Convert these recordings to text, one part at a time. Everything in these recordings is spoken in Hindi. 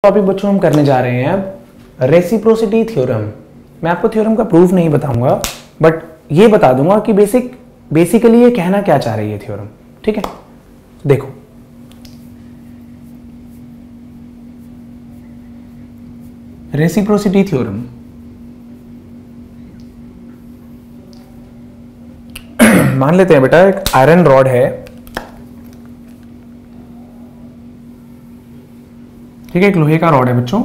टॉपिक बच्चों हम करने जा रहे हैं अब रेसिप्रोसिटी थ्योरम। मैं आपको थ्योरम का प्रूफ नहीं बताऊंगा, बट ये बता दूंगा कि बेसिकली ये कहना क्या चाह रही है थ्योरम। ठीक है, देखो रेसिप्रोसिटी थ्योरम मान लेते हैं बेटा एक आयरन रॉड है, ठीक है, एक लोहे का रॉड है बच्चों,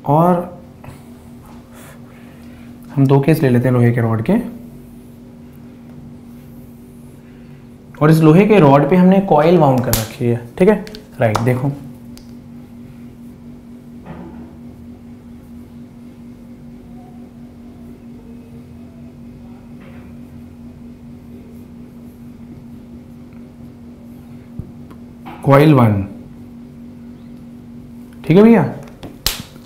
और हम दो केस ले लेते हैं लोहे के रॉड के, और इस लोहे के रॉड पे हमने कॉइल वाउंड कर रखी है। ठीक है, राइट, देखो कॉइल 1, ठीक है भैया,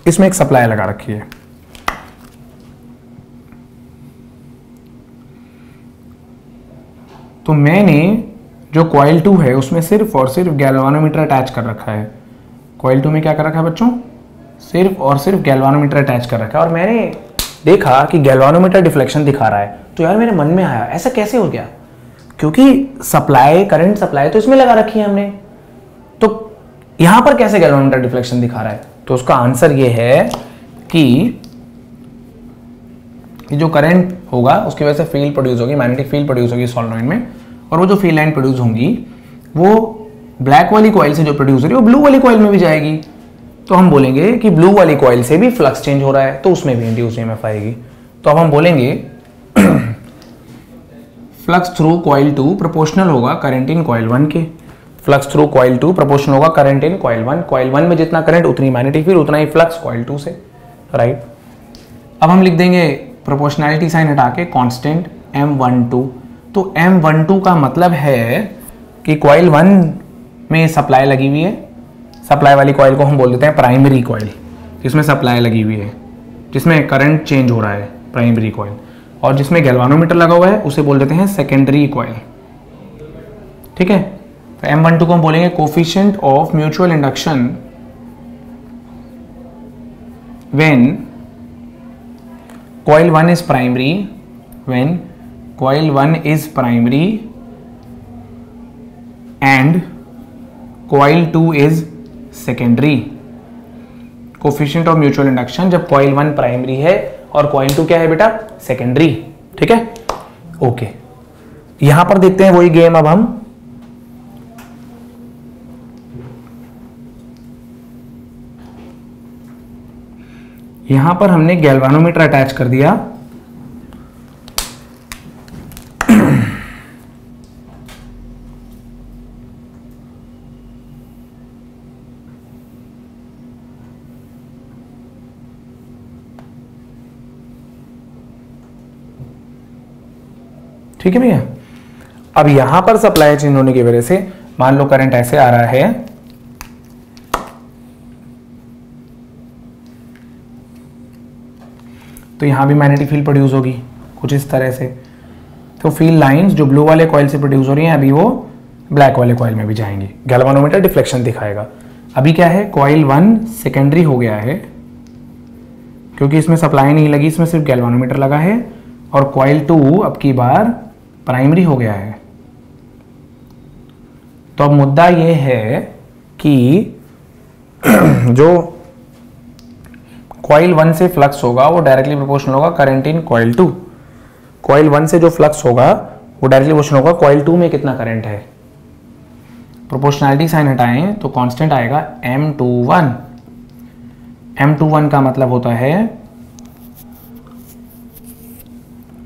इसमें एक सप्लाई लगा रखी है। तो मैंने जो कॉइल 2 है उसमें सिर्फ और सिर्फ गैल्वानोमीटर अटैच कर रखा है। कॉइल 2 में क्या कर रखा है बच्चों? सिर्फ और सिर्फ गैल्वानोमीटर अटैच कर रखा है। और मैंने देखा कि गैल्वानोमीटर डिफ्लेक्शन दिखा रहा है, तो यार मेरे मन में आया ऐसा कैसे हो गया, क्योंकि सप्लाई, करंट सप्लाई तो इसमें लगा रखी है हमने, तो यहां पर कैसे गैल्वानोमीटर डिफ्लेक्शन दिखा रहा है? तो उसका आंसर ये है कि जो करंट होगा उसकी वजह से फील्ड प्रोड्यूस होगी, मैग्नेटिक फील्ड प्रोड्यूस होगी सॉलोनॉइड में, और वो जो फील्ड लाइन प्रोड्यूस होंगी वो ब्लैक वाली कॉइल से जो प्रोड्यूस हो रही है वो ब्लू वाली कॉइल में भी जाएगी। तो हम बोलेंगे कि ब्लू वाली कॉइल से भी फ्लक्स चेंज हो रहा है, तो उसमें भी इंड्यूस ईएमएफ आएगी। तो अब हम बोलेंगे फ्लक्स थ्रू कॉइल 2 प्रोपोर्शनल होगा करंट इन कॉइल 1 के। फ्लक्स थ्रू कॉइल 2 प्रोपोर्शनल होगा करंट इन कॉइल 1। कॉइल 1 में जितना करंट उतनी मैग्नेटिक फील्ड, उतना ही फ्लक्स कॉइल 2 से, राइट। अब हम लिख देंगे प्रोपोर्शनैलिटी साइन हटा के कांस्टेंट M12। तो M12 का मतलब है कि कॉइल 1 में सप्लाई लगी हुई है, सप्लाई वाली कॉइल को हम बोल देते हैं प्राइमरी कॉइल, जिसमें सप्लाई लगी हुई है, जिसमें करंट चेंज हो रहा है, प्राइमरी कॉइल। और जिसमें गैल्वानोमीटर लगा हुआ है उसे बोल देते हैं सेकेंडरी कॉइल। ठीक है, तो M12 को हम बोलेंगे coefficient of mutual induction when coil 1 is primary, when coil 1 is primary and coil 2 is secondary। Coefficient of mutual induction जब coil 1 प्राइमरी है और coil 2 क्या है बेटा? सेकेंडरी। ठीक है, ओके। यहां पर देखते हैं वही गेम। अब हम यहां पर हमने गैल्वानोमीटर अटैच कर दिया, ठीक है भैया। अब यहां पर सप्लाई चेंज होने की वजह से मान लो करंट ऐसे आ रहा है, तो यहां भी मैग्नेटिक फील्ड प्रोड्यूस होगी कुछ इस तरह से। तो फील्ड लाइंस जो ब्लू वाले कॉइल से प्रोड्यूस हो रही हैं अभी वो ब्लैक वाले कॉइल में भी जाएंगी, गैल्वानोमीटर डिफ्लेक्शन दिखाएगा। अभी क्या है, कॉइल 1 सेकेंडरी हो गया है क्योंकि इसमें सप्लाई नहीं लगी, इसमें सिर्फ गैल्वानोमीटर लगा है, और कॉइल 2 अब की बार प्राइमरी हो गया है। तो अब मुद्दा यह है कि जो कॉइल 1 से फ्लक्स होगा वो डायरेक्टली प्रोपोर्शनल होगा करंट इन कॉइल 2। कॉइल 1 से जो फ्लक्स होगा वो डायरेक्टली प्रोपोर्शनल होगा कॉइल 2 में कितना करंट है। प्रोपोर्शनैलिटी साइन हटाएं तो कांस्टेंट आएगा M21। M21 का मतलब होता है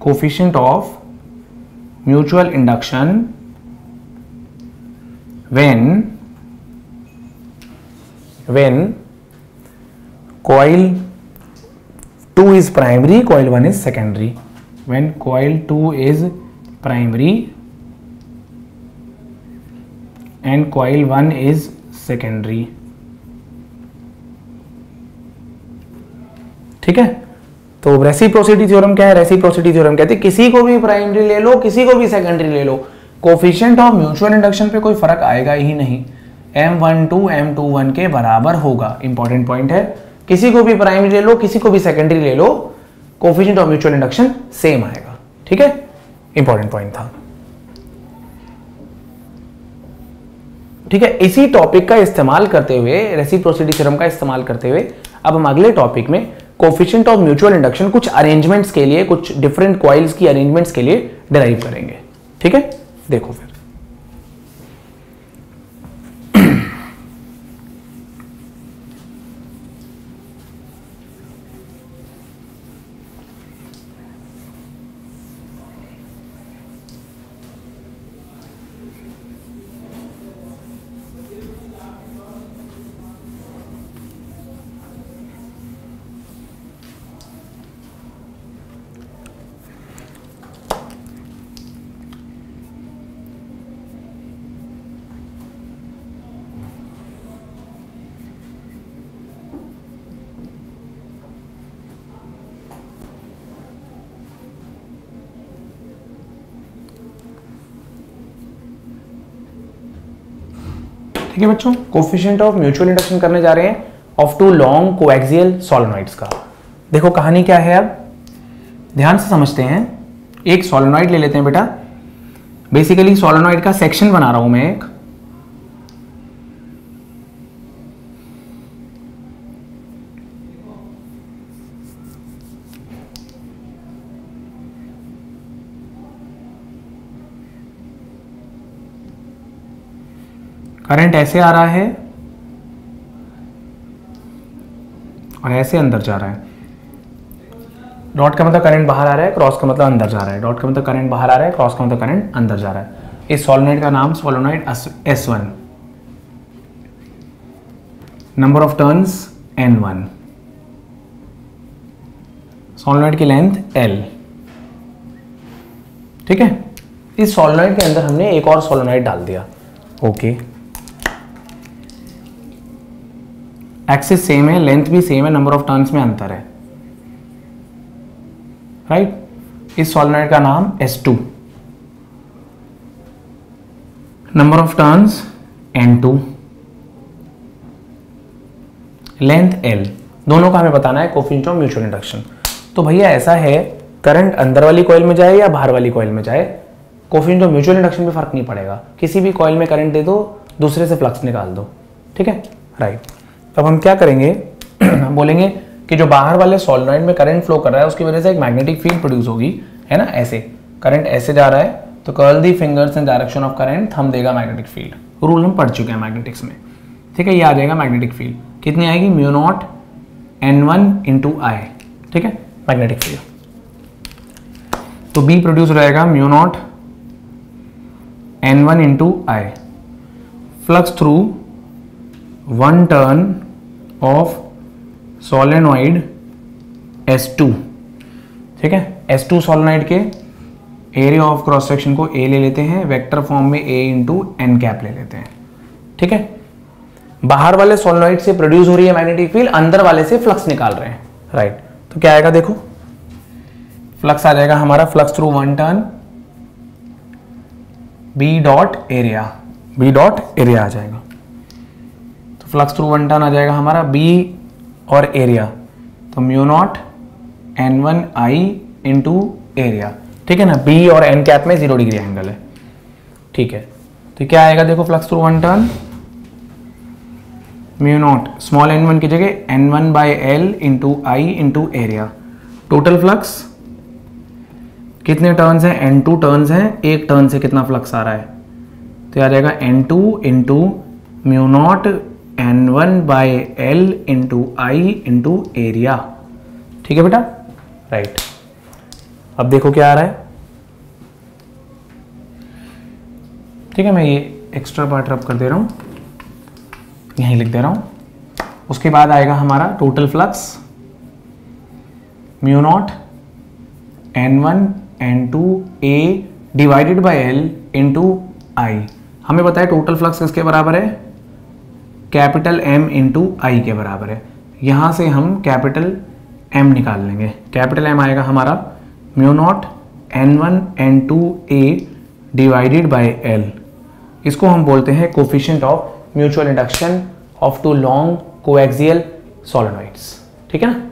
coefficient of mutual induction when coil 2 is primary, coil 1 is secondary। When coil 2 is primary and coil 1 is secondary। ठीक है, तो रेसिप्रोसिटी थ्योरम क्या है? रेसिप्रोसिटी थ्योरम कहते हैं किसी को भी प्राइमरी ले लो, किसी को भी सेकेंडरी ले लो, कोफिशिएंट ऑफ म्यूचुअल इंडक्शन पे कोई फर्क आएगा ही नहीं। M12 M21 के बराबर होगा। इंपॉर्टेंट पॉइंट है, किसी को भी प्राइमरी ले लो, किसी को भी सेकेंडरी ले लो, coefficient of mutual induction same आएगा। ठीक है, इंपॉर्टेंट पॉइंट था। ठीक है, इसी टॉपिक का इस्तेमाल करते हुए, रेसिप्रोसिटी थ्योरम का इस्तेमाल करते हुए अब हम अगले टॉपिक में कोफिशिएंट ऑफ म्यूचुअल इंडक्शन कुछ अरेंजमेंट्स के लिए, कुछ डिफरेंट कॉइल्स की अरेंजमेंट्स के लिए डिराइव करेंगे। ठीक है, देखो फिर ठीक है बच्चों, कोफिशिएंट ऑफ म्यूचुअल इंडक्शन करने जा रहे हैं of two long coaxial solenoids का। देखो कहानी क्या है, अब ध्यान से समझते हैं। एक सोलेनॉइड ले लेते हैं बेटा, बेसिकली सोलेनॉइड का सेक्शन बना रहा हूं मैं एक। करंट ऐसे आ रहा है और ऐसे अंदर जा रहा है। डॉट का मतलब करंट बाहर आ रहा है, क्रॉस का मतलब अंदर जा रहा है। डॉट का मतलब करंट बाहर आ रहा है, क्रॉस का मतलब करंट अंदर जा रहा है। इस सोलेनॉइड का नाम solenoid S1, number of turns N1, solenoid की लेंथ L। ठीक है, इस सोलेनॉइड के अंदर हमने एक और सोलेनॉइड डाल दिया। ओके, एक्सिस सेम है, लेंथ भी सेम है, नंबर ऑफ टर्न्स में अंतर है। राइट, इस सोलेनॉइड का नाम S2, number of turns N2, length L। दोनों का हमें बताना है कोफिशिएंट ऑफ म्यूचुअल इंडक्शन। तो भैया ऐसा है, करंट अंदर वाली कॉइल में जाए या बाहर वाली कॉइल में जाए, कोफिशिएंट ऑफ म्यूचुअल इंडक्शन में फर्क नहीं पड़ेगा। किसी भी कॉइल में करंट दे दो, दूसरे से फ्लक्स निकाल दो। ठीक है, राइट। अब हम क्या करेंगे, हम बोलेंगे कि जो बाहर वाले सोलेनॉइड में करंट फ्लो कर रहा है उसकी वजह से एक मैग्नेटिक फील्ड प्रोड्यूस होगी, है ना। ऐसे करंट ऐसे जा रहा है तो curl the fingers in direction of current, हम देगा मैग्नेटिक फील्ड। रूल हम पढ़ चुके हैं मैग्नेटिक्स में। ठीक है, ये आ जाएगा मैग्नेटिक फील्ड। कितनी आएगी, mu naught N1 into I. ठीक है, मैग्नेटिक फील्ड। तो बी प्रोड्यूस रहेगा mu naught N1 into I, flux through one turn of solenoid S2। ठीक है, S2 सोलेनॉइड के एरिया ऑफ क्रॉस सेक्शन को A ले लेते हैं, वेक्टर फॉर्म में A इंटू एन कैप ले लेते हैं। ठीक है, बाहर वाले सोलेनॉइड से प्रोड्यूस हो रही है मैग्नेटिक फील्ड, अंदर वाले से फ्लक्स निकाल रहे हैं। राइट, तो क्या आएगा, देखो फ्लक्स आ जाएगा हमारा, flux through one turn B dot area, B dot area आ जाएगा। तो फ्लक्स थ्रू वन टर्न आ जाएगा हमारा B और एरिया, तो mu naught N1 I into area. ठीक है ना, B और एन कैप में 0 डिग्री एंगल है। ठीक है, तो क्या आएगा, देखो flux through one turn mu naught small n1 की जगह N1 by L into I into area. Total flux कितने टर्न्स हैं, N2 टर्न्स हैं, एक टर्न से कितना फ्लक्स आ रहा है, तो आ जाएगा N2 into mu naught N1 by L into I into area. ठीक है बेटा, राइट। अब देखो क्या आ रहा है। ठीक है, मैं ये एक्स्ट्रा पार्ट रब कर दे रहा हूं, यहीं लिख दे रहा हूं। उसके बाद आएगा हमारा total flux mu naught N1 N2 A divided by L into I. हमें पता है टोटल फ्लक्स किसके बराबर है, कैपिटल M इंटू आई के बराबर है। यहां से हम कैपिटल M निकाल लेंगे। कैपिटल M आएगा हमारा mu naught N1 N2 A divided by L। इसको हम बोलते हैं coefficient of mutual induction of two long coaxial solenoids. ठीक है ना।